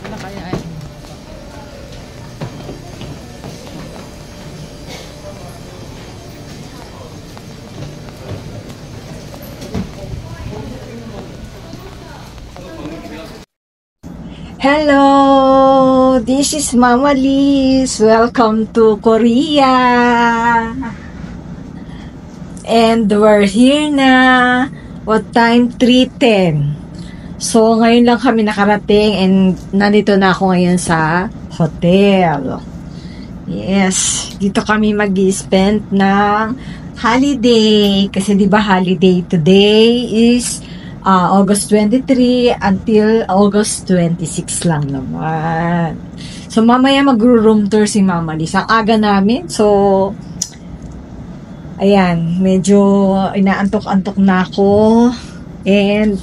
Wala kaya ay. Hello, this is Mama Liz. Welcome to Korea. And we're here na. What time? 3:10. So, ngayon lang kami nakarating and nandito na ako ngayon sa hotel. Yes, dito kami mag-spend ng holiday. Kasi di ba holiday today is August 23 until August 26 lang naman. So, mamaya mag-room tour si Mama Liz. Ang aga namin. So, ayan, medyo inaantok-antok na ako. And,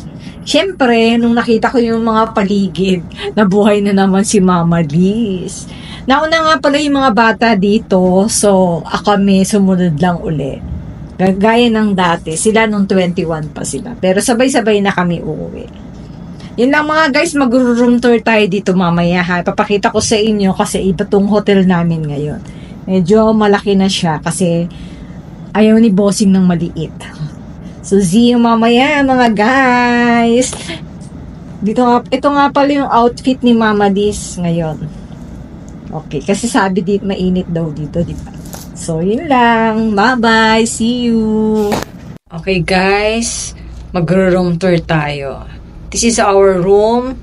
syempre, nung nakita ko yung mga paligid, nabuhay na naman si Mama Liz. Nauna nga pala yung mga bata dito. So, kami sumunod lang uli. Gaya ng dati, sila nung 21 pa sila. Pero sabay-sabay na kami uuwi. Yun lang mga guys, mag-room tour tayo dito mamaya ha. Papakita ko sa inyo kasi iba tong hotel namin ngayon. Medyo malaki na siya kasi ayaw ni bossing ng maliit. So see you mamaya mga guys. Ito nga pala yung outfit ni Mama Liz ngayon. Okay, kasi sabi dito mainit daw dito, di ba? So, yun lang. Bye-bye. See you. Okay, guys. Mag-room tour tayo. This is our room.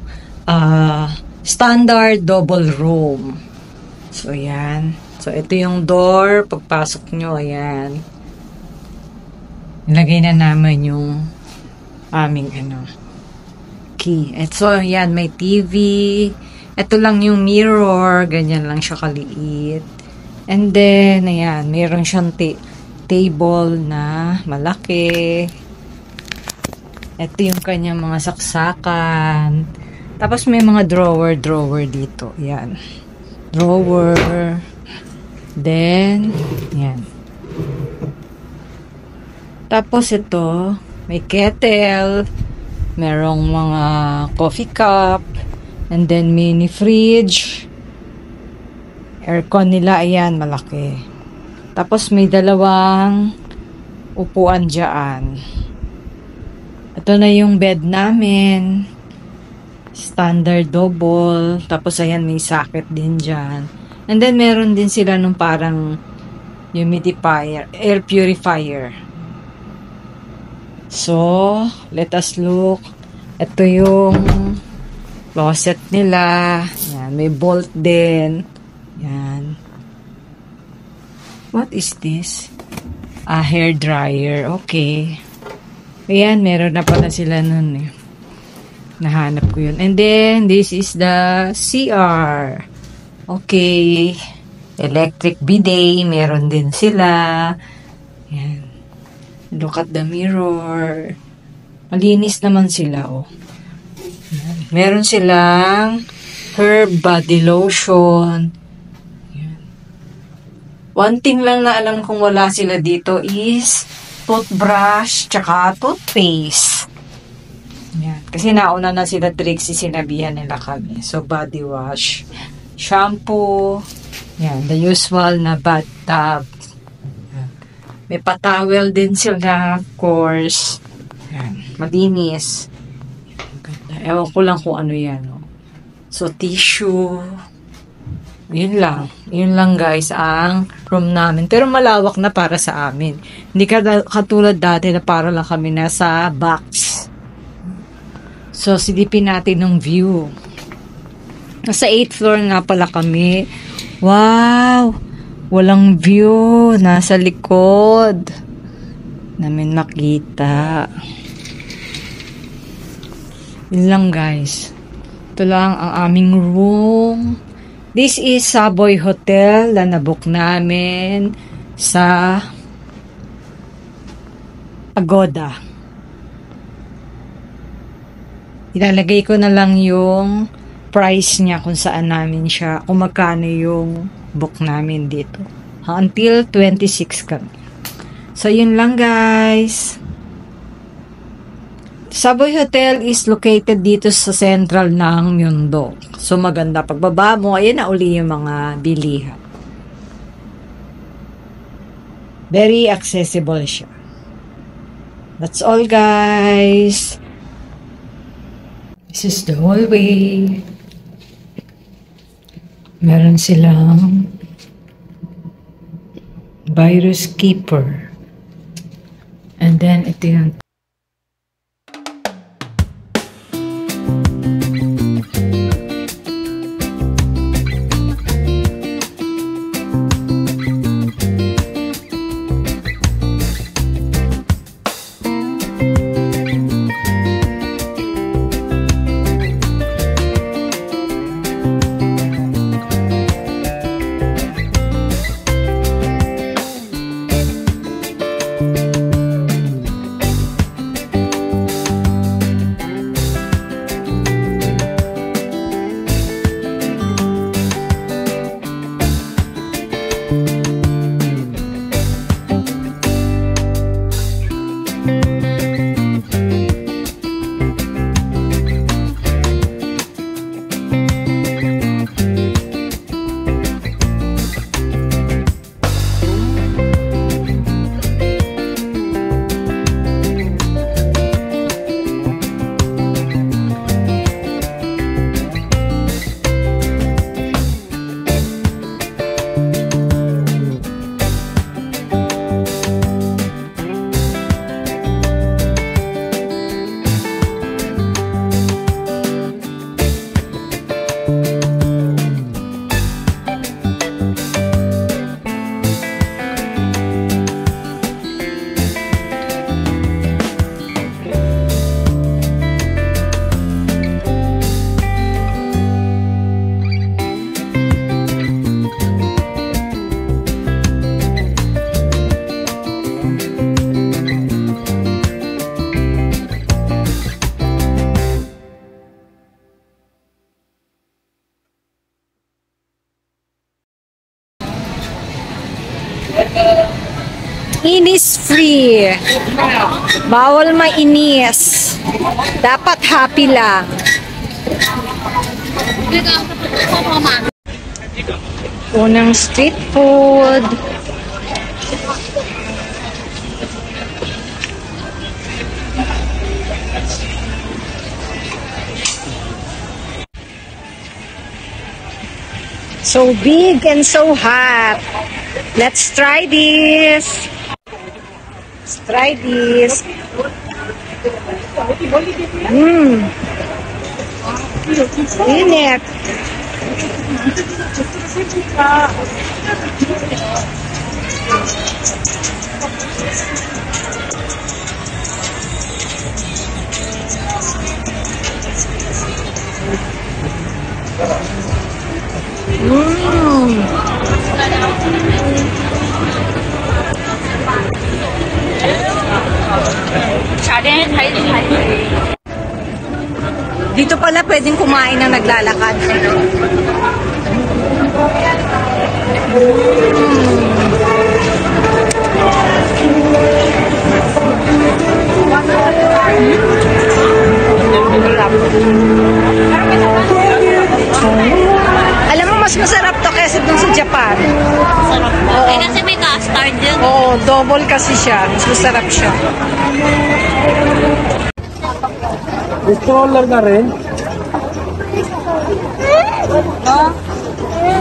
Standard double room. So, yan. So, ito yung door. Pagpasok nyo, ayan. Nilagay na naman yung aming key. At so, yan. May TV. Ito lang yung mirror. Ganyan lang siya kaliit. And then, ayan, mayroon siyang table na malaki. Ito yung kanyang mga saksakan. Tapos may mga drawer dito. Ayan. Drawer. Then, ayan. Tapos ito, may kettle. Merong mga coffee cup. And then, mini fridge. Aircon nila, ayan, malaki. Tapos may dalawang upuan dyan. Ito na yung bed namin. Standard double. Tapos ayan, may socket din dyan. And then meron din sila nung parang humidifier, air purifier. So, let us look. Ito yung closet nila. Ayan, may bolt din. Yan. What is this? Hair dryer. Okay. Ayan, meron na pala sila nun eh. Nahanap ko yun. And then, this is the CR. Okay. Electric bidet. Meron din sila. Yan. Look at the mirror. Malinis naman sila, oh. Yan. Meron silang herb body lotion. One thing lang na alam kong wala sila dito is toothbrush tsaka toothpaste. Yan. Kasi nauna na sila Trixie, sinabihan nila kami. So, body wash, shampoo, yan, the usual na bathtub. Yan. May patawel din sila, of course. Yan. Malinis. Ewan ko lang kung ano yan. No? So, tissue. Yun lang. Yun lang guys ang room namin. Pero malawak na para sa amin. Hindi katulad dati na para lang kami nasa box. So, silipin natin ng view. Nasa 8th floor nga pala kami. Wow! Walang view. Nasa likod. Namin makita. Yun lang guys. Ito lang ang aming room. This is Savoy Hotel na nabook namin sa Agoda. Ilalagay ko na lang yung price niya kung saan namin siya, kung magkano yung book namin dito. Until 26 kami. So, yun lang guys. Savoy Hotel is located dito sa central ng Myeongdong. So maganda pagbaba mo, ayan na uli yung mga bilihan. Very accessible siya. That's all, guys. This is the hallway. Meron silang virus keeper. And then ito yung inis free. Bawal mainis. Dapat happy lang. Unang street food. So big and so hot. Let's try this. Let's try this. Init. Dito pala pwedeng kumain ng naglalakad. Alam mo, mas masarap to kaysa dun sa Japan. Masarap na. Eh kasi may custard yun. Oo, double kasi siya. Mas masarap siya. Stroller na rin.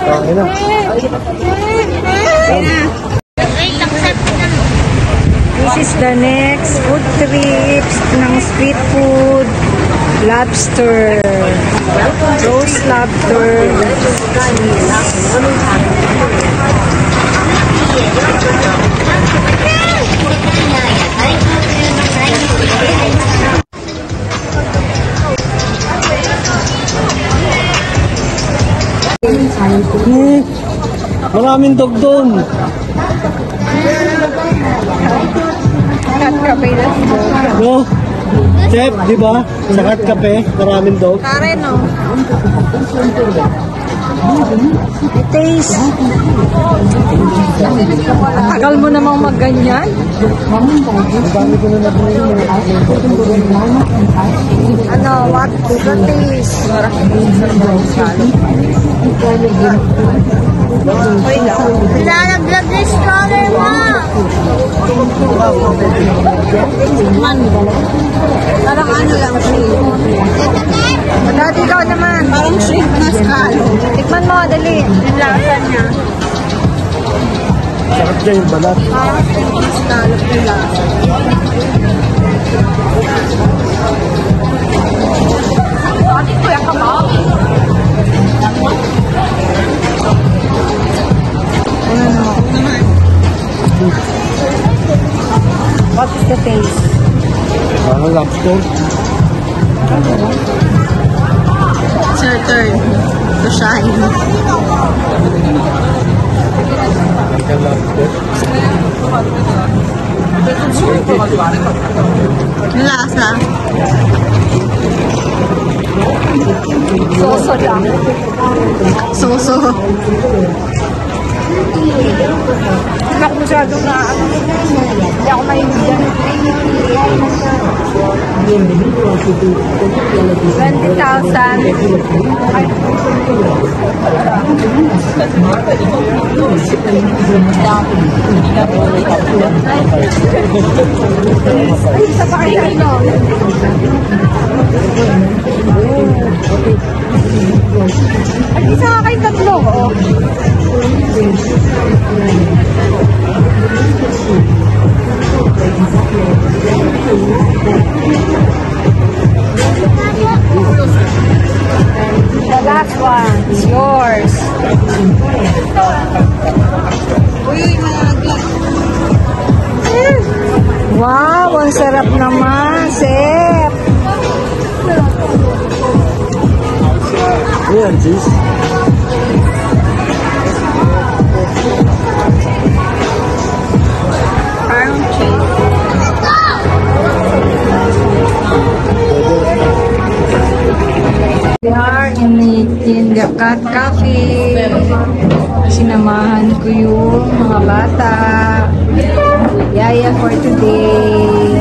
Okay na. Wait, accept na. This is the next food trips ng street food. Lobster. Roast lobster. Maraming dog doon. Not kape, let's go. No? Chef, di ba? Sakat kape, maraming dog. Karen, no? Taste. Tagal mo namang magganyan. Ang dami ko na nabili. Ano, what the taste? Lalaglag na stroller mo. Parang ano lang, shrimp. Dati ikaw naman. Parang shrimp na scalo. Tikman mo, dali. Yung lasa niya. Sakat dyan yung balat. Parang shrimp na scalo yung lasa. Dati ko yung kamao. Ano? What is the taste? Parang lobster. It's your turn to shine. Yung lasa. Soso lang. Soso. Hindi ako masyadong na hindi ako maintindihan. 20,000. Ay, isa pa kayo ano? Ay, isa ka kayo tatlo. Oh. The last one is yours. Wow, ang sarap naman, Sep. Ayan, sis. We are in the Cat Cafe. Sinamahan ko yung mga bata. Yaya for today.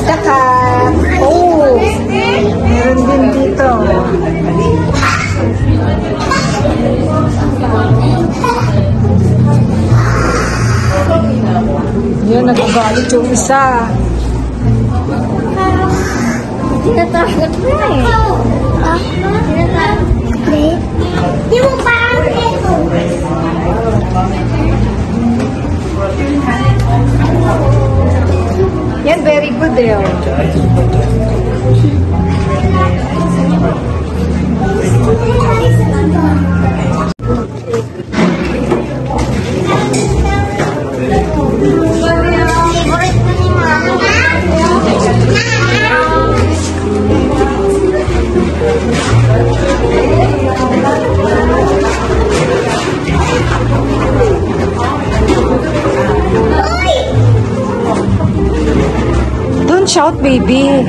The cat. Oh, meron din dito. Yun, nagagalit yung isa. Tinatakot mo eh. Tinatakot eh. Di mo parang ito. Yan, very good eh. Favorite ko ni Mama. Don't shout, baby.